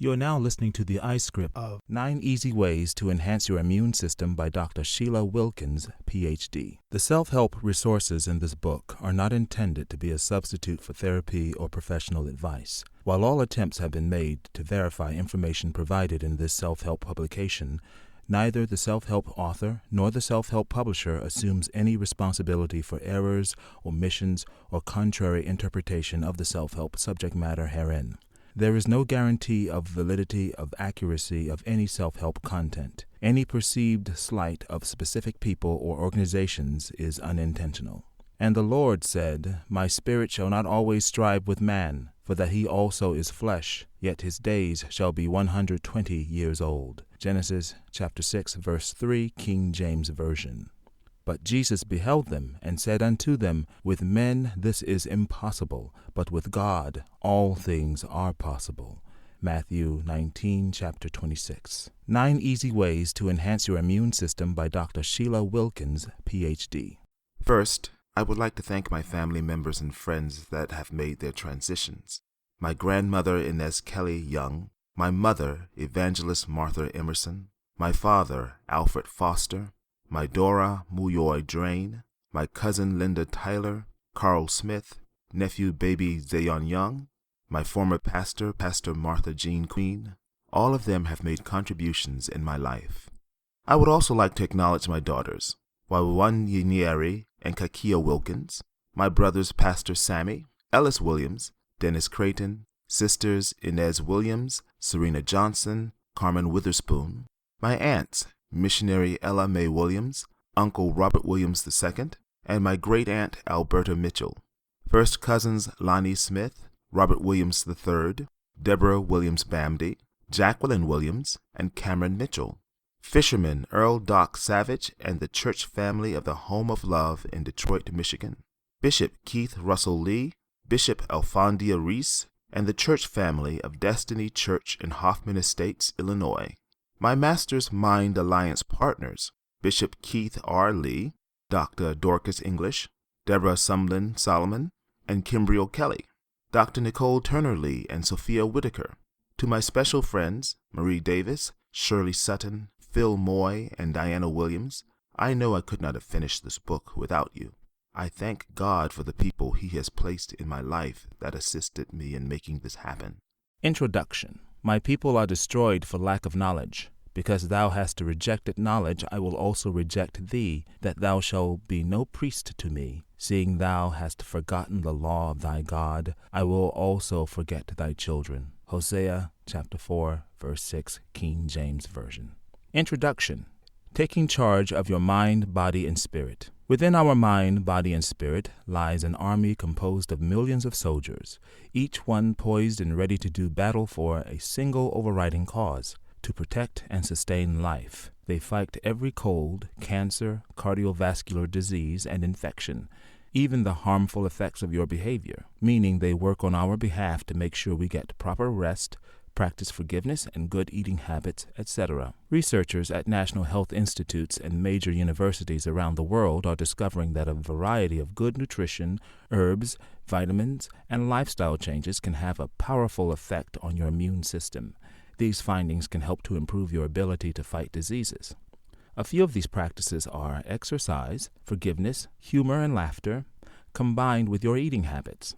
You are now listening to the iScript of 9 Easy Ways to Enhance Your Immune System by Dr. Sheila Wilkins, Ph.D. The self-help resources in this book are not intended to be a substitute for therapy or professional advice. While all attempts have been made to verify information provided in this self-help publication, neither the self-help author nor the self-help publisher assumes any responsibility for errors, omissions, or contrary interpretation of the self-help subject matter herein. There is no guarantee of validity of accuracy of any self-help content. Any perceived slight of specific people or organizations is unintentional. And the Lord said, My spirit shall not always strive with man, for that he also is flesh, yet his days shall be 120 years old. Genesis chapter 6, verse 3, King James Version. But Jesus beheld them, and said unto them, With men this is impossible, but with God all things are possible. Matthew 19, chapter 26. 9 Easy Ways to Enhance Your Immune System by Dr. Sheila Wilkins, Ph.D. First, I would like to thank my family members and friends that have made their transitions. My grandmother, Inez Kelly Young, my mother, Evangelist Martha Emerson, my father, Alfred Foster, my Dora Muyoy Drain, my cousin Linda Tyler, Carl Smith, nephew baby Zayon Young, my former pastor, Pastor Martha Jean Queen. All of them have made contributions in my life. I would also like to acknowledge my daughters, Wawan Yinieri and Kakia Wilkins, my brothers Pastor Sammy, Ellis Williams, Dennis Creighton, sisters Inez Williams, Serena Johnson, Carmen Witherspoon, my aunts, Missionary Ella Mae Williams, Uncle Robert Williams II, and my great-aunt Alberta Mitchell. First cousins Lonnie Smith, Robert Williams III, Deborah Williams Bamdy, Jacqueline Williams, and Cameron Mitchell. Fisherman Earl Doc Savage and the church family of the Home of Love in Detroit, Michigan. Bishop Keith Russell Lee, Bishop Alfondia Reese, and the church family of Destiny Church in Hoffman Estates, Illinois. My Master's Mind Alliance partners, Bishop Keith R. Lee, Dr. Dorcas English, Deborah Sumlin Solomon, and Kimbriel Kelly, Dr. Nicole Turner Lee and Sophia Whitaker. To my special friends, Marie Davis, Shirley Sutton, Phil Moy, and Diana Williams, I know I could not have finished this book without you. I thank God for the people He has placed in my life that assisted me in making this happen. Introduction. My people are destroyed for lack of knowledge. Because thou hast rejected knowledge, I will also reject thee, that thou shalt be no priest to me. Seeing thou hast forgotten the law of thy God, I will also forget thy children. Hosea chapter 4, verse 6, King James Version. Introduction. Taking charge of your mind, body, and spirit. Within our mind, body, and spirit lies an army composed of millions of soldiers, each one poised and ready to do battle for a single overriding cause, to protect and sustain life. They fight every cold, cancer, cardiovascular disease, and infection, even the harmful effects of your behavior, meaning they work on our behalf to make sure we get proper rest, practice forgiveness and good eating habits, etc. Researchers at national health institutes and major universities around the world are discovering that a variety of good nutrition, herbs, vitamins, and lifestyle changes can have a powerful effect on your immune system. These findings can help to improve your ability to fight diseases. A few of these practices are exercise, forgiveness, humor, and laughter, combined with your eating habits.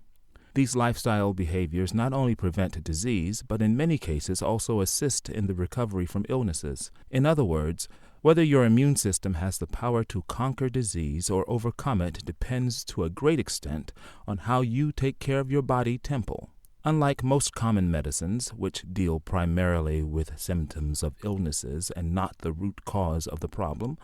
These lifestyle behaviors not only prevent disease, but in many cases also assist in the recovery from illnesses. In other words, whether your immune system has the power to conquer disease or overcome it depends to a great extent on how you take care of your body temple. Unlike most common medicines, which deal primarily with symptoms of illnesses and not the root cause of the problem,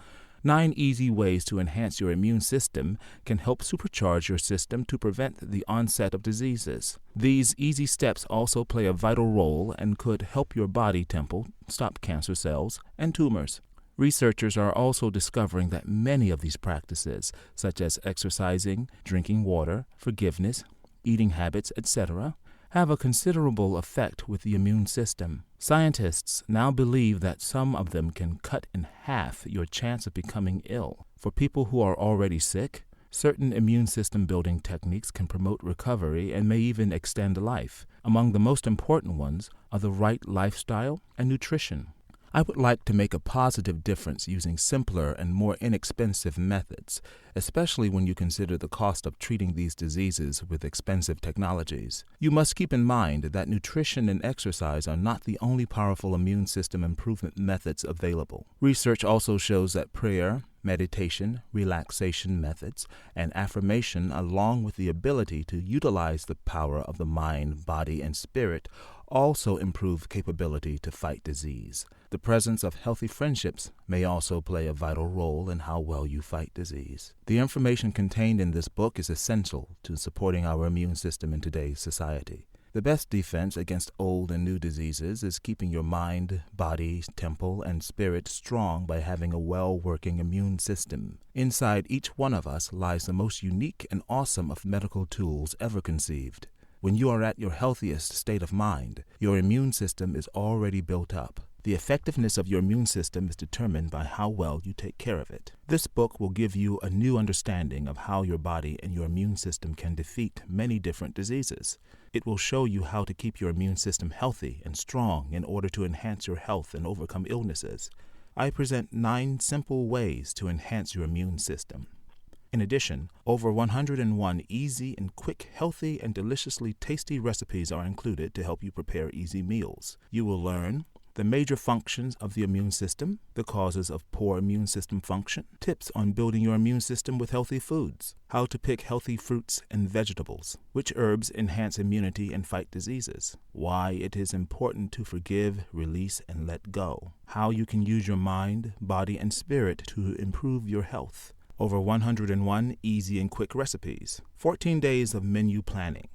9 easy ways to enhance your immune system can help supercharge your system to prevent the onset of diseases. These easy steps also play a vital role and could help your body temple stop cancer cells and tumors. Researchers are also discovering that many of these practices, such as exercising, drinking water, forgiveness, eating habits, etc., have a considerable effect with the immune system. Scientists now believe that some of them can cut in half your chance of becoming ill. For people who are already sick, Certain immune system building techniques can promote recovery and may even extend life. Among the most important ones are the right lifestyle and nutrition. I would like to make a positive difference using simpler and more inexpensive methods, especially when you consider the cost of treating these diseases with expensive technologies. You must keep in mind that nutrition and exercise are not the only powerful immune system improvement methods available. Research also shows that prayer, meditation, relaxation methods, and affirmation, along with the ability to utilize the power of the mind, body, and spirit, also improve capability to fight disease. The presence of healthy friendships may also play a vital role in how well you fight disease. The information contained in this book is essential to supporting our immune system in today's society. The best defense against old and new diseases is keeping your mind, body, temple, and spirit strong by having a well-working immune system. Inside each one of us lies the most unique and awesome of medical tools ever conceived. When you are at your healthiest state of mind, your immune system is already built up. The effectiveness of your immune system is determined by how well you take care of it. This book will give you a new understanding of how your body and your immune system can defeat many different diseases. It will show you how to keep your immune system healthy and strong in order to enhance your health and overcome illnesses. I present 9 simple ways to enhance your immune system. In addition, over 101 easy and quick, healthy, and deliciously tasty recipes are included to help you prepare easy meals. You will learn the major functions of the immune system, the causes of poor immune system function, tips on building your immune system with healthy foods, how to pick healthy fruits and vegetables, which herbs enhance immunity and fight diseases, why it is important to forgive, release, and let go, how you can use your mind, body, and spirit to improve your health. Over 101 easy and quick recipes, 14 days of menu planning.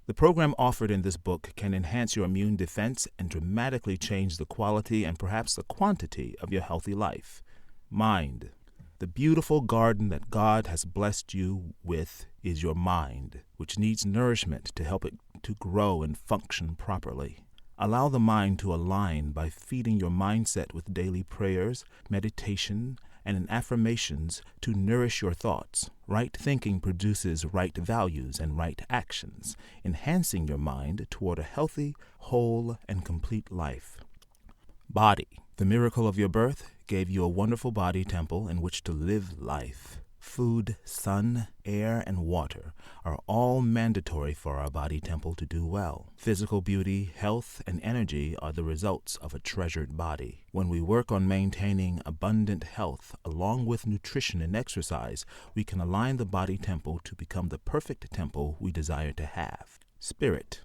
The program offered in this book can enhance your immune defense and dramatically change the quality and perhaps the quantity of your healthy life. Mind. The beautiful garden that God has blessed you with is your mind, which needs nourishment to help it to grow and function properly. Allow the mind to align by feeding your mindset with daily prayers, meditation, and affirmations to nourish your thoughts. Right thinking produces right values and right actions, enhancing your mind toward a healthy, whole, and complete life. Body. The miracle of your birth gave you a wonderful body temple in which to live life. Food, sun, air, and water are all mandatory for our body temple to do well. Physical beauty, health, and energy are the results of a treasured body. When we work on maintaining abundant health along with nutrition and exercise, we can align the body temple to become the perfect temple we desire to have. Spirit.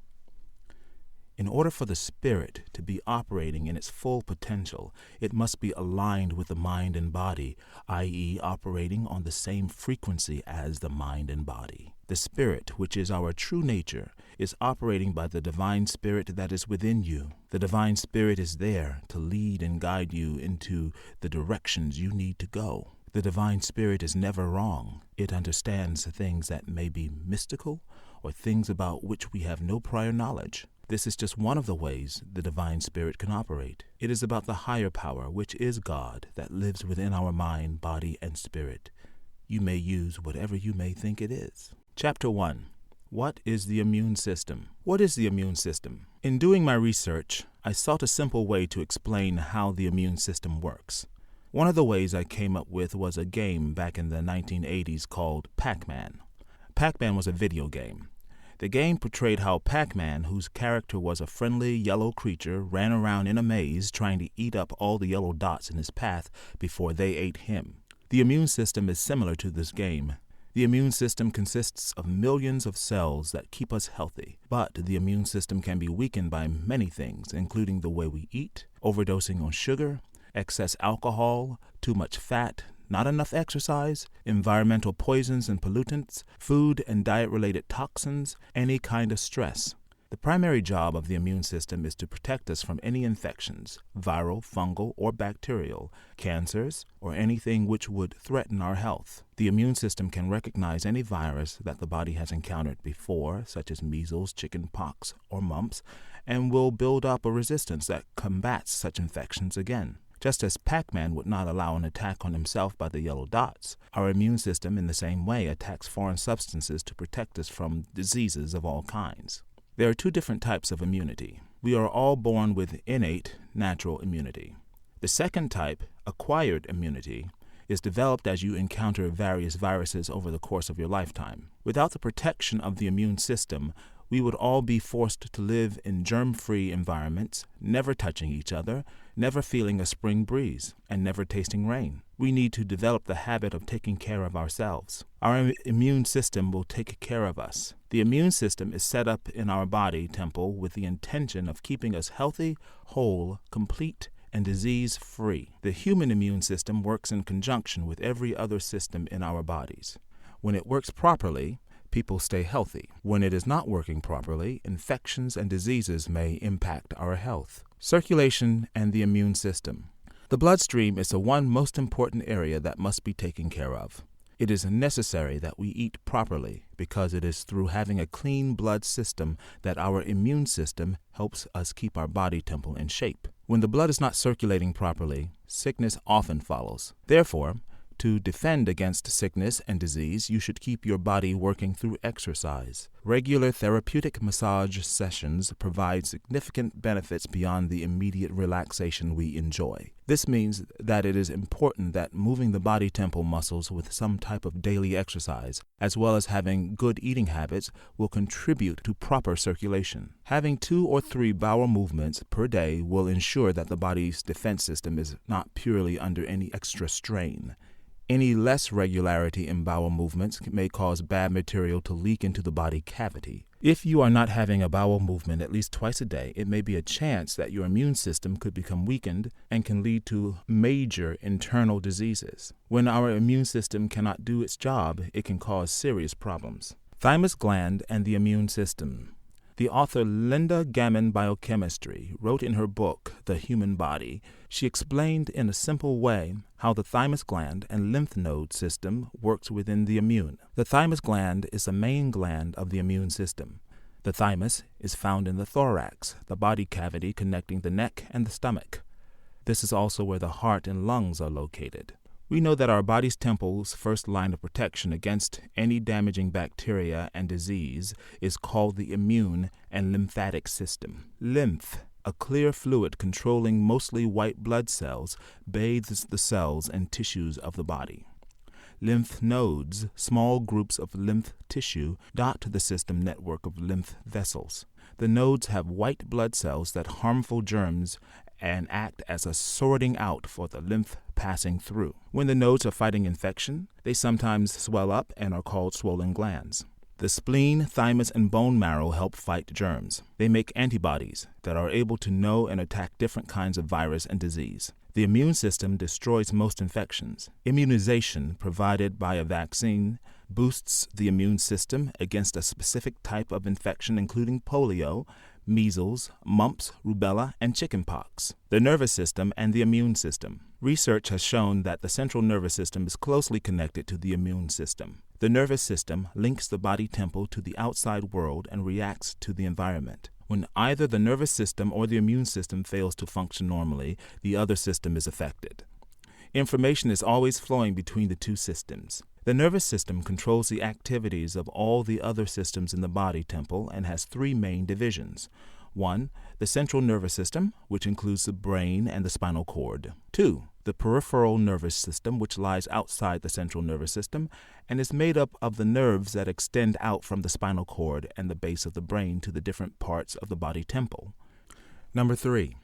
In order for the spirit to be operating in its full potential, it must be aligned with the mind and body, i.e., operating on the same frequency as the mind and body. The spirit, which is our true nature, is operating by the divine spirit that is within you. The divine spirit is there to lead and guide you into the directions you need to go. The divine spirit is never wrong. It understands things that may be mystical or things about which we have no prior knowledge. This is just one of the ways the divine spirit can operate. It is about the higher power, which is God, that lives within our mind, body, and spirit. You may use whatever you may think it is. Chapter 1. What is the immune system? What is the immune system? In doing my research, I sought a simple way to explain how the immune system works. One of the ways I came up with was a game back in the 1980s called Pac-Man. Pac-Man was a video game. The game portrayed how Pac-Man, whose character was a friendly yellow creature, ran around in a maze trying to eat up all the yellow dots in his path before they ate him. The immune system is similar to this game. The immune system consists of millions of cells that keep us healthy, but the immune system can be weakened by many things, including the way we eat, overdosing on sugar, excess alcohol, too much fat, not enough exercise, environmental poisons and pollutants, food and diet-related toxins, any kind of stress. The primary job of the immune system is to protect us from any infections, viral, fungal, or bacterial, cancers, or anything which would threaten our health. The immune system can recognize any virus that the body has encountered before, such as measles, chicken pox, or mumps, and will build up a resistance that combats such infections again. Just as Pac-Man would not allow an attack on himself by the yellow dots, our immune system in the same way attacks foreign substances to protect us from diseases of all kinds. There are two different types of immunity. We are all born with innate, natural immunity. The second type, acquired immunity, is developed as you encounter various viruses over the course of your lifetime. Without the protection of the immune system, we would all be forced to live in germ-free environments, never touching each other, never feeling a spring breeze, and never tasting rain. We need to develop the habit of taking care of ourselves. Our immune system will take care of us. The immune system is set up in our body temple with the intention of keeping us healthy, whole, complete, and disease-free. The human immune system works in conjunction with every other system in our bodies. When it works properly, people stay healthy. When it is not working properly, infections and diseases may impact our health. Circulation and the immune system. The bloodstream is the one most important area that must be taken care of. It is necessary that we eat properly because it is through having a clean blood system that our immune system helps us keep our body temple in shape. When the blood is not circulating properly, sickness often follows. Therefore, to defend against sickness and disease, you should keep your body working through exercise. Regular therapeutic massage sessions provide significant benefits beyond the immediate relaxation we enjoy. This means that it is important that moving the body temple muscles with some type of daily exercise, as well as having good eating habits, will contribute to proper circulation. Having 2 or 3 bowel movements per day will ensure that the body's defense system is not purely under any extra strain. Any less regularity in bowel movements may cause bad material to leak into the body cavity. If you are not having a bowel movement at least twice a day, it may be a chance that your immune system could become weakened and can lead to major internal diseases. When our immune system cannot do its job, it can cause serious problems. Thymus gland and the immune system. The author Linda Gammon Biochemistry wrote in her book, The Human Body, she explained in a simple way how the thymus gland and lymph node system works within the immune. The thymus gland is the main gland of the immune system. The thymus is found in the thorax, the body cavity connecting the neck and the stomach. This is also where the heart and lungs are located. We know that our body's temple's first line of protection against any damaging bacteria and disease is called the immune and lymphatic system. Lymph, a clear fluid controlling mostly white blood cells, bathes the cells and tissues of the body. Lymph nodes, small groups of lymph tissue, dot the system network of lymph vessels. The nodes have white blood cells that harmful germs and act as a sorting out for the lymph passing through. When the nodes are fighting infection, they sometimes swell up and are called swollen glands. The spleen, thymus, and bone marrow help fight germs. They make antibodies that are able to know and attack different kinds of virus and disease. The immune system destroys most infections. Immunization provided by a vaccine boosts the immune system against a specific type of infection, including polio, measles, mumps, rubella, and chickenpox. The nervous system and the immune system. Research has shown that the central nervous system is closely connected to the immune system. The nervous system links the body temple to the outside world and reacts to the environment. When either the nervous system or the immune system fails to function normally, the other system is affected. Information is always flowing between the two systems. The nervous system controls the activities of all the other systems in the body temple and has 3 main divisions. 1. The central nervous system, which includes the brain and the spinal cord. 2. The peripheral nervous system, which lies outside the central nervous system and is made up of the nerves that extend out from the spinal cord and the base of the brain to the different parts of the body temple. Number 3.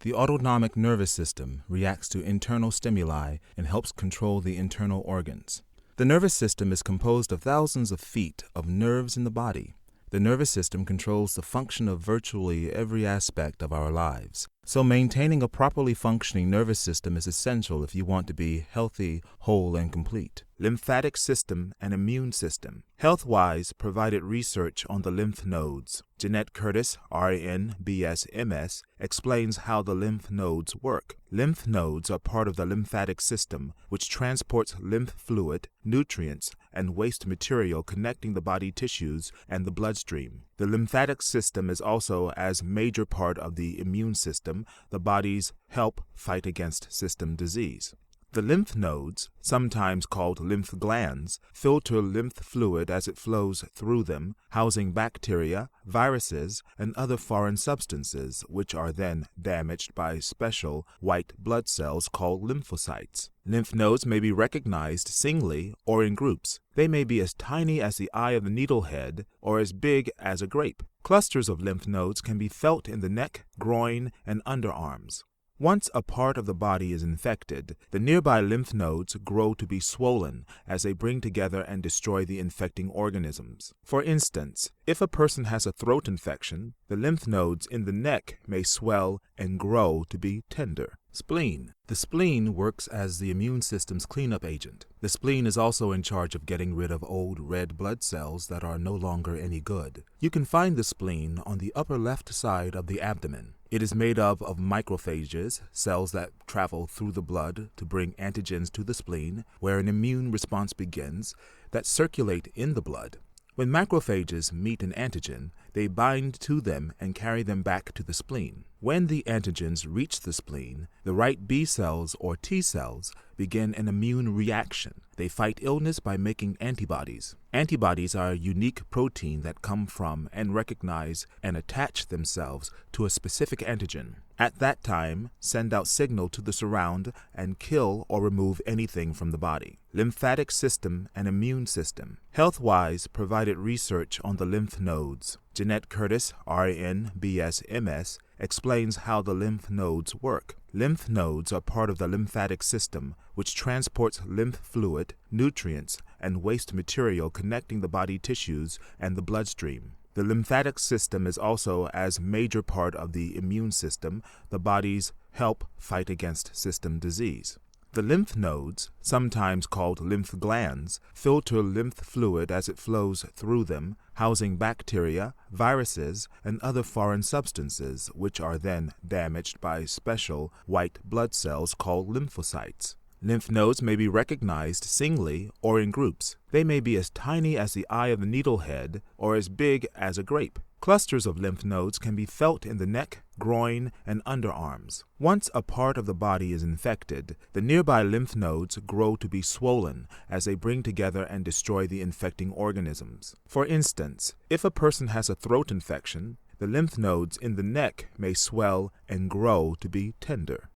The autonomic nervous system reacts to internal stimuli and helps control the internal organs. The nervous system is composed of thousands of feet of nerves in the body. The nervous system controls the function of virtually every aspect of our lives. So maintaining a properly functioning nervous system is essential if you want to be healthy, whole, and complete. Lymphatic system and immune system. Health-wise provided research on the lymph nodes. Jeanette Curtis, RN, BS, MS, explains how the lymph nodes work. Lymph nodes are part of the lymphatic system, which transports lymph fluid, nutrients, and waste material connecting the body tissues and the bloodstream. The lymphatic system is also as major part of the immune system, the body's help fight against system disease. The lymph nodes, sometimes called lymph glands, filter lymph fluid as it flows through them, housing bacteria, viruses, and other foreign substances, which are then damaged by special white blood cells called lymphocytes. Lymph nodes may be recognized singly or in groups. They may be as tiny as the eye of the needlehead or as big as a grape. Clusters of lymph nodes can be felt in the neck, groin, and underarms. Once a part of the body is infected, the nearby lymph nodes grow to be swollen as they bring together and destroy the infecting organisms. For instance, if a person has a throat infection, the lymph nodes in the neck may swell and grow to be tender. Spleen. The spleen works as the immune system's cleanup agent. The spleen is also in charge of getting rid of old red blood cells that are no longer any good. You can find the spleen on the upper left side of the abdomen. It is made up of macrophages, cells that travel through the blood to bring antigens to the spleen, where an immune response begins, that circulate in the blood. When macrophages meet an antigen, they bind to them and carry them back to the spleen. When the antigens reach the spleen, the right B cells or T cells begin an immune reaction. They fight illness by making antibodies. Antibodies are a unique protein that come from and recognize and attach themselves to a specific antigen. At that time, send out signal to the surround and kill or remove anything from the body. Lymphatic system and immune system. Health-wise provided research on the lymph nodes. Jeanette Curtis, RN, BS, MS, explains how the lymph nodes work. Lymph nodes are part of the lymphatic system, which transports lymph fluid, nutrients, and waste material connecting the body tissues and the bloodstream. The lymphatic system is also as major part of the immune system, the body's help fight against system disease. The lymph nodes, sometimes called lymph glands, filter lymph fluid as it flows through them, housing bacteria, viruses, and other foreign substances, which are then damaged by special white blood cells called lymphocytes. Lymph nodes may be recognized singly or in groups. They may be as tiny as the eye of the needlehead or as big as a grape. Clusters of lymph nodes can be felt in the neck, groin, and underarms. Once a part of the body is infected, the nearby lymph nodes grow to be swollen as they bring together and destroy the infecting organisms. For instance, if a person has a throat infection, the lymph nodes in the neck may swell and grow to be tender.